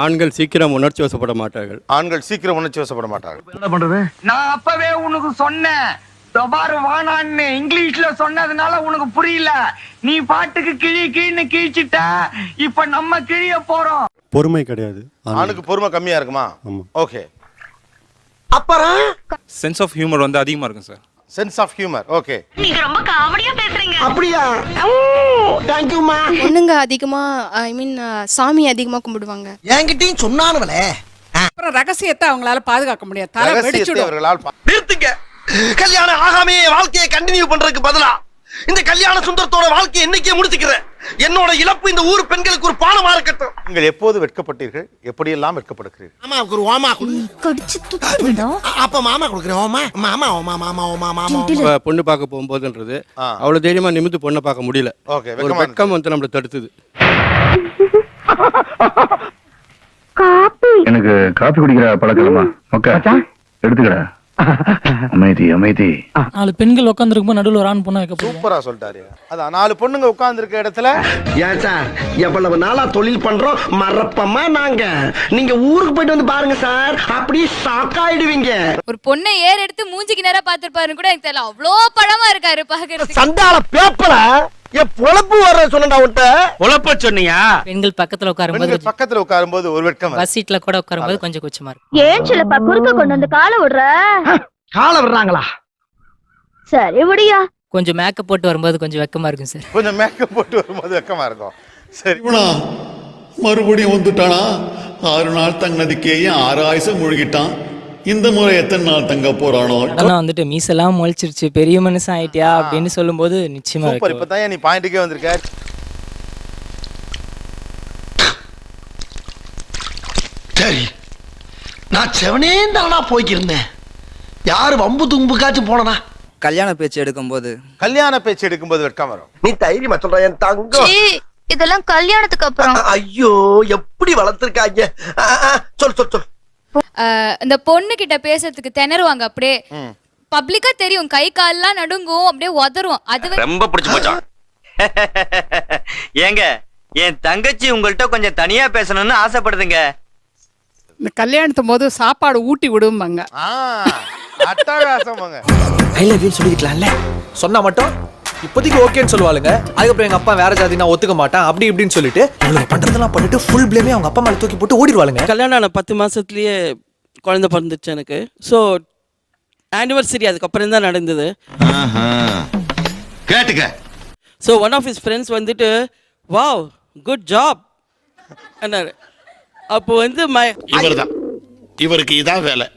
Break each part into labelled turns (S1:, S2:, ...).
S1: ஆண்கள் சீக்கிரம் உணர்ச்சி வசப்பட மாட்டார்கள்.
S2: ஆண்கள் சீக்கிரம் உணர்ச்சி வசப்பட மாட்டார்கள்.
S3: என்ன பண்றது?
S4: நான் அப்பவே உனக்கு சொன்னேன், பாரு வானான்னு இங்கிலீஷ்ல சொன்னதுனால உனக்கு புரியல. நீ பாட்டுக்கு கிழின்னு கிழிச்சிட்ட. இப்ப நம்ம கிழிய போறோம்.
S1: பொறுமை கிடையாது.
S2: ஆணுக்கு பொறுமை கம்மியா இருக்குமா? ஓகே.
S4: அப்புறம்
S5: சென்ஸ் ஆஃப் ஹியூமர் வந்து அதிகமா இருக்கும் sir.
S2: Sense of humour. Okay.
S6: நீங்க ரொம்ப காமெடியா பேசுறீங்க.
S4: அப்படியா? थैंक यू மா.
S7: பொண்ணுங்க அதிகமா சாமி அதிகமா கும்பிடுவாங்க.
S4: என்கிட்டயும் சொன்னானுவலே.
S8: அப்புறம் ரகசியத்தை அவங்களால பாதுகாக்க முடியாது. தலை வெடிச்சிடும்.
S4: நிறுத்துங்க. கல்யாணம் ஆகாமே வாழ்க்கையை கண்டினியூ பண்றதுக்கு பதிலா இந்த கல்யாண சுந்தரத்தோட வாழ்க்கையை இன்னைக்கே முடிச்சுக்கிறேன். என்னோட இழப்பு இந்த ஊர் பெண்களுக்கு ஒரு பாடமா இருக்கட்டும்.
S2: நீங்கள் எப்போது வெட்கப்பட்டீர்கள்? எப்படியெல்லாம் வெட்கப்படுகிறீர்கள்?
S4: மாமா ஒரு ஓமா
S6: கடிச்சு துப்பிடும்.
S4: அப்ப மாமா கொடுக்குறேன். ஓமா மாமா ஓமா மாமா ஓமா மாமா.
S1: பொண்ணு பார்க்க போகும்போதுன்றது அவ்வளவு தைரியமா நிமிந்து பொண்ணை பார்க்க முடியல.
S2: ஓகே.
S1: ஒரு வெட்கம் வந்து நம்மளை தடுத்துது.
S3: எனக்கு காபி குடிக்கிற பழக்கமா? ஓகே எடுத்துக்கடா. அமைதி அமைதி.
S9: 4 பெண்கள் உட்காந்துருக்கும் நடுவில் ஒரு ஆண் பொண்ணை வைக்க போறோம்.
S2: சூப்பரா சொல்லிட்டாரு. அதான் 4 பொண்ணுங்க உட்கார்ந்து இருக்க இடத்துல
S4: ஏன் சார் எவ்வளவு நாளா தொழில் பண்றோம் மறப்பமா நாங்க. நீங்க ஊருக்கு போயிட்டு வந்து பாருங்க சார், அப்படியே ஷாக் ஆயிடுவீங்க.
S6: ஒரு பொண்ணை ஏர் எடுத்து மூஞ்சிக்கு நேரா பாத்துருப்பாருன்னு கூட எனக்கு தெரியல. அவ்வளோ பழமா இருக்காரு பாக்குறதுக்கு.
S4: சண்டால பேப்பல என் பொழப்பு வர சொன்னா உன்ட்ட
S8: பொழப்ப சொன்னியா?
S9: பெண்கள் பக்கத்துல
S2: உட்காரும்போது ஒரு வெட்கம்.
S9: பஸ் சீட்ல கூட உட்காரும்போது கொஞ்சம் கூச்சமா இருக்கும்.
S6: ஏன் சிலப்பா குறுக்க கொண்டு வந்து காலை விடுற?
S4: காலை விடுறாங்களா?
S6: சரி விடியா.
S9: கொஞ்சம் மேக்கப் போட்டு வரும்போது கொஞ்சம் வெக்கமா இருக்கும் சார்.
S2: கொஞ்சம் மேக்கப் போட்டு வரும்போது வெக்கமா இருக்கும். சரி.
S10: மறுபடியும் வந்துட்டானா? 6 நாள் தங்கினதுக்கே 6 ஆயுசம் முழுகிட்டான். இந்த முறை எத்தனை நாள் தங்க போறானோ?
S9: ஆனா வந்துட்டு மீசெல்லாம் முளைச்சிருச்சு, பெரிய மனுஷன் ஆயிட்டியா அப்படின்னு சொல்லும்போது நிச்சயமா
S2: சூப்பர். இப்பதான் நீ பாயிண்ட்டுக்கே வந்திருக்க.
S4: சரி, நான் செவனேந்தானா போய்க்கிருந்தேன். யாரு வம்பு தும்புக்காச்சும் போனா?
S11: கல்யாண பேச்சு எடுக்கும்போது
S2: வெட்கம் வரும்.
S4: நீ தைரியமா சொல்ற என் தங்கம்.
S6: இதெல்லாம் கல்யாணத்துக்கு அப்புறம்.
S4: ஐயோ எப்படி வளர்த்திருக்காங்க. சொல் சொல் சொல்.
S6: இந்த பொண்ணு கிட்ட பேசுறதுக்கு திணறுவாங்க. அப்படியே பப்ளிக்கா தெரியும், கை கால்லாம் நடுங்கும், அப்படியே உதறும். அது
S11: ரொம்ப பிடிச்சு போச்சா? ஏங்க என் தங்கச்சி உங்கள்கிட்ட கொஞ்சம் தனியா பேசணும்னு ஆசைப்படுதுங்க.
S8: இந்த கல்யாணத்தும் போது சாப்பாடு ஊட்டி விடுவாங்க.
S2: அட்டகாசமாங்க.
S11: ஐ லவ் யூ சொல்லிக்கலாம்ல. சொன்னா மட்டும் இப்போதைக்கு ஓகேன்னு சொல்லுவாளுங்க. அதுக்கப்புறம் எங்க அப்பா வேற ஜாதி நான் ஒத்துக்க மாட்டேன் அப்படி இப்படின்னு சொல்லிட்டு இவ்வளவு பண்றதெல்லாம் பண்ணிட்டு ஃபுல் பிளேமே அவங்க அப்பா மேல தூக்கி போட்டு ஓடிடுவாளுங்க.
S9: கல்யாணம் ஆன 10 மாசத்துலயே குழந்தை பிறந்துச்சு எனக்கு. ஸோ ஆனிவர்சரி அதுக்கப்புறம் தான் நடந்தது.
S4: கேட்டுக்க.
S9: So one of his friends வந்துட்டு வாவ் குட் ஜாப் என்னாரு. அப்போ வந்து
S10: இவருக்கு இதான் வேலை.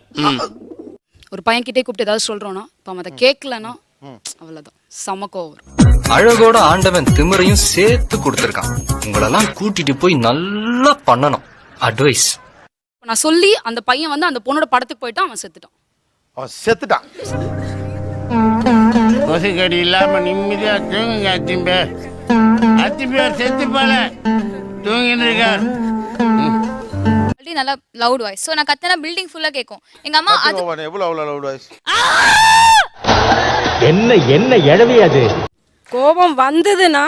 S8: ஒரு பையன் கிட்டே கூப்பிட்டு ஏதாவது சொல்றோம்னா இப்போ அவன் அதை கேட்கலன்னா அவ்வளவுதான் சமக்கோ வரும்.
S11: அழகோட ஆண்டவன் திமிரையும் சேர்த்து கொடுத்துருக்கான். உங்களெல்லாம் கூட்டிட்டு போய் நல்லா பண்ணணும். அட்வைஸ்
S8: நான் சொல்லி அந்த பையன் வந்து அந்த பொண்ணோட படத்துக்கு போயிட்டான். அவன்
S2: செத்துட்டான்.
S4: கொசுக்கடி இல்லாம நிம்மதியா தூங்குங்க. அத்திம்பேர் செத்து போல தூங்கிட்டு இருக்கார்.
S6: நல்லா லவுட் வாய்ஸ். சோ நான் கத்தனா பில்டிங் ஃபுல்லா கேக்கும். எங்க அம்மா அது
S2: எவ்வளவு லவுட் வாய்ஸ்.
S4: என்ன எழவி அது.
S7: கோபம் வந்ததுன்னா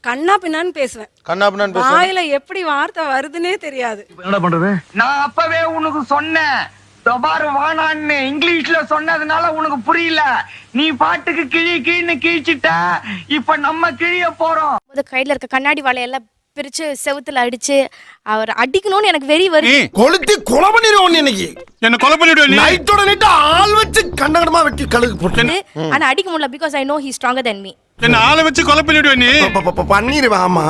S7: கண்ணா பின்னான்னு பேசுவேன். வாயில எப்படி வார்த்தை வருதுன்னே தெரியாது.
S3: என்ன பண்றது?
S4: நான் அப்பவே உனக்கு சொன்னேன், பாரு வானான்னு இங்கிலீஷ்ல சொன்னதுனால உனக்கு புரியல. நீ பாட்டுக்கு கிழின்னு கிழிச்சிட்ட. இப்ப நம்ம கிழிய போறோம்.
S7: கையில இருக்க கண்ணாடி வாழையெல்லாம் பிரிச்சு செவுத்துல அடிச்சு அவர் அடிக்கணும்னு எனக்கு வெறி வருது.
S4: கொளுத்தி கொலை பண்ணிடுவோம். இன்னைக்கு
S5: என்ன கொலை பண்ணிடுவேன்.
S4: நைட்டோட நைட்டு ஆள் வச்சு கண்டகடமா வெட்டி கழுகு போட்டு.
S7: ஆனா அடிக்க முடியல because I know he stronger than me.
S5: என்ன ஆளை வச்சு கொலை பண்ணிடுவேன் நீ.
S4: பண்ணிடுவேன். ஆமா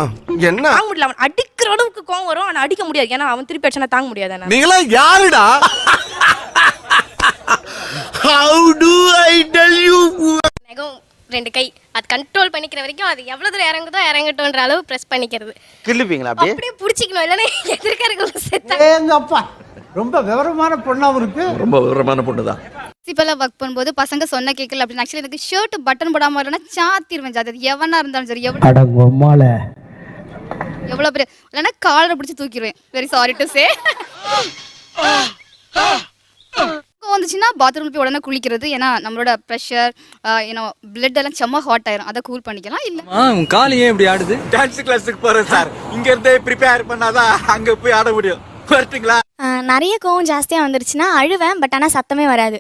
S4: என்ன
S7: தாங்க முடியல. அவன் அடிக்கிற அளவுக்கு கோவம் வரும். ஆனா அடிக்க முடியாது. ஏன்னா அவன் திருப்பி அடிச்சா தாங்க முடியாது.
S4: நீங்களா யாருடா? How do I tell you?
S7: 2 கை அது கண்ட்ரோல் பண்ணிக்கிற வரைக்கும் அது எவ்வளவு தூரம் இறங்குதோ இறங்கட்டும்ன்ற அளவு பிரஸ் பண்ணிக்கிறது.
S2: கிள்ளுவீங்களா?
S7: அப்படியே புடிச்சிக்கணும். இல்லனா எதிர்க்க இருக்கவங்க செத்தாங்க.
S4: ரொம்ப விவரமான பொண்ணாவும் இருக்கு. ரொம்ப விவரமான பொண்ணு தான்.
S6: பிரின்சிபலா ஒர்க் பண்ணும்போது பசங்க சொன்ன கேட்கல அப்படின்னு ஆக்சுவலி எனக்கு ஷர்ட் பட்டன் போடாம வரலன்னா சாத்திடுவேன். அது எவனா இருந்தாலும் சரி. எவ்வளவு பெரிய இல்லைன்னா காலரை பிடிச்சி தூக்கிடுவேன். Very sorry to say.
S8: கோவம் வந்துச்சுன்னா பாத்ரூம்ல போய் உடனே குளிக்கிறது. ஏன்னா நம்மளோட ப்ரெஷர் ஏன்னா பிளட் எல்லாம் செம்ம ஹாட் ஆயிரும். அதை கூல் பண்ணிக்கலாம். இல்ல
S11: உன் கால் ஏன் இப்படி ஆடுது? டான்ஸ் கிளாஸுக்கு போறேன் சார். இங்க இருந்தே ப்ரிப்பேர் பண்ணாதான் அங்க போய் ஆட முடியும். வரட்டுங்களா?
S7: நிறைய கோவம் ஜாஸ்தியா வந்துருச்சுன்னா அழுவேன், பட் ஆனா சத்தமே வராது.